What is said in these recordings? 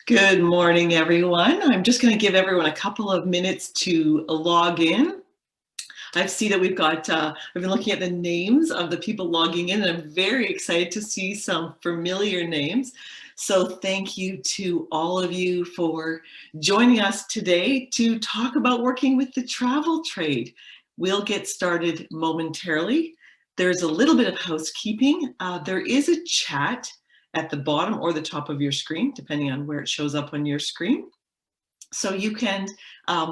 Good morning, everyone. I'm just going to give everyone a couple of minutes to log in. I see that I've been looking at the names of the people logging in, and I'm very excited to see some familiar names. So thank you to all of you for joining us today to talk about working with the travel trade. We'll get started momentarily. There's a little bit of housekeeping. There is a chat at the bottom or the top of your screen, depending on where it shows up on your screen. So you can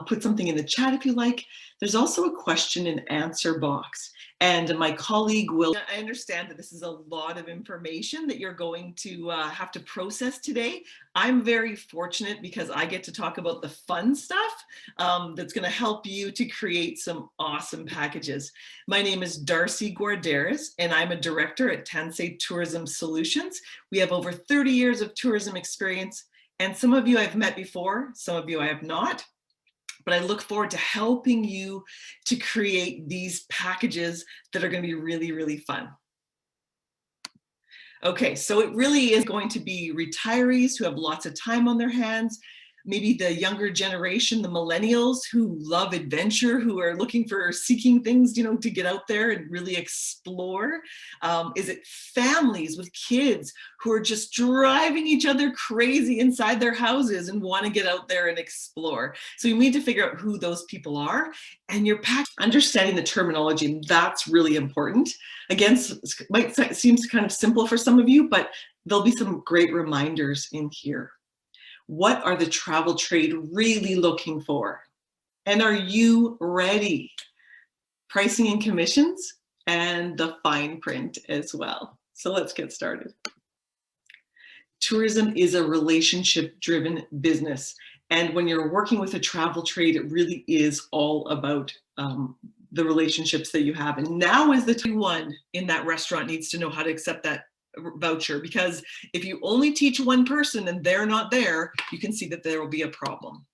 put something in the chat if you like. There's also a question and answer box. And my colleague will, I understand that this is a lot of information that you're going to have to process today. I'm very fortunate because I get to talk about the fun stuff that's going to help you to create some awesome packages. My name is Darcy Guarderas, and I'm a director at Tansei Tourism Solutions. We have over 30 years of tourism experience. And some of you I've met before, some of you I have not, but I look forward to helping you to create these packages that are going to be really, really fun. Okay, so it really is going to be retirees who have lots of time on their hands, maybe the younger generation, the millennials who love adventure, who are seeking things, to get out there and really explore. Is it families with kids who are just driving each other crazy inside their houses and want to get out there and explore? So you need to figure out who those people are, and your pack, understanding the terminology, that's really important. Again, might seem kind of simple for some of you, but there'll be some great reminders in here. What are the travel trade really looking for? And are you ready? Pricing and commissions, and the fine print as well. So let's get started. Tourism is a relationship-driven business. And when you're working with a travel trade, it really is all about the relationships that you have. And now is the time one in that restaurant needs to know how to accept that voucher, because if you only teach one person and they're not there, you can see that there will be a problem.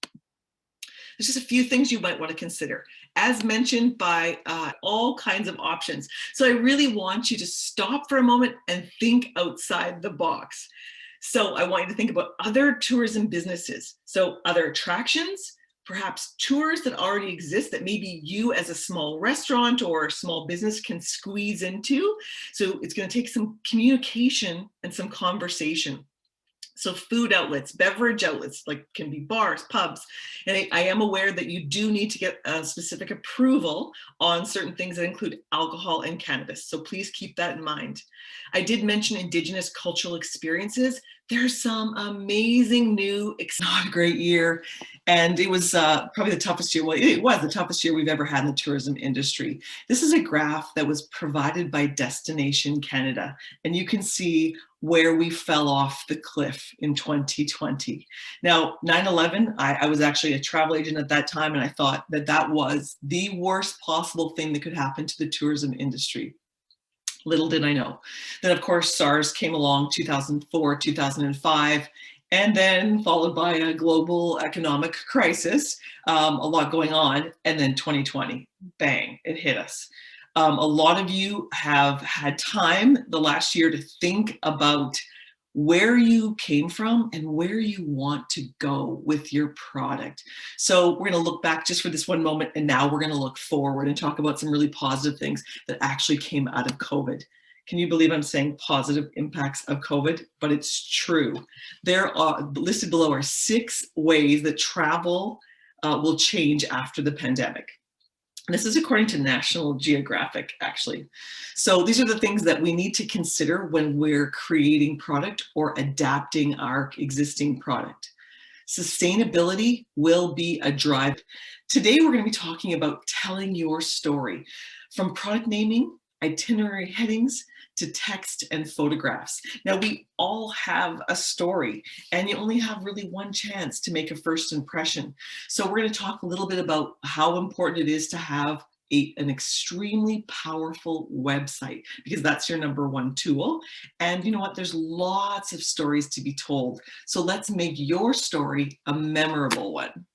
There's just a few things you might want to consider, as mentioned by all kinds of options. So I really want you to stop for a moment and think outside the box. So I want you to think about other tourism businesses. So other attractions, perhaps tours that already exist that maybe you as a small restaurant or small business can squeeze into. So it's going to take some communication and some conversation. So food outlets, beverage outlets, like can be bars, pubs. And I am aware that you do need to get a specific approval on certain things that include alcohol and cannabis. So please keep that in mind. I did mention Indigenous cultural experiences. There's some amazing new, it's not a great year. And it was probably the toughest year. Well, it was the toughest year we've ever had in the tourism industry. This is a graph that was provided by Destination Canada. And you can see where we fell off the cliff in 2020. Now, 9/11, I was actually a travel agent at that time, and I thought that that was the worst possible thing that could happen to the tourism industry. Little did I know. Then, of course, SARS came along 2004, 2005, and then followed by a global economic crisis, a lot going on, and then 2020, bang, it hit us. A lot of you have had time the last year to think about where you came from and where you want to go with your product. So we're going to look back just for this one moment, and now we're going to look forward and talk about some really positive things that actually came out of COVID. Can you believe I'm saying positive impacts of COVID? But it's true. There are listed below are 6 ways that travel will change after the pandemic. This is according to National Geographic, actually. So these are the things that we need to consider when we're creating product or adapting our existing product. Sustainability will be a drive. Today, we're going to be talking about telling your story, from product naming, itinerary headings, to text and photographs. Now, we all have a story, and you only have really one chance to make a first impression. So we're going to talk a little bit about how important it is to have an extremely powerful website, because that's your number one tool. And you know what? There's lots of stories to be told. So let's make your story a memorable one.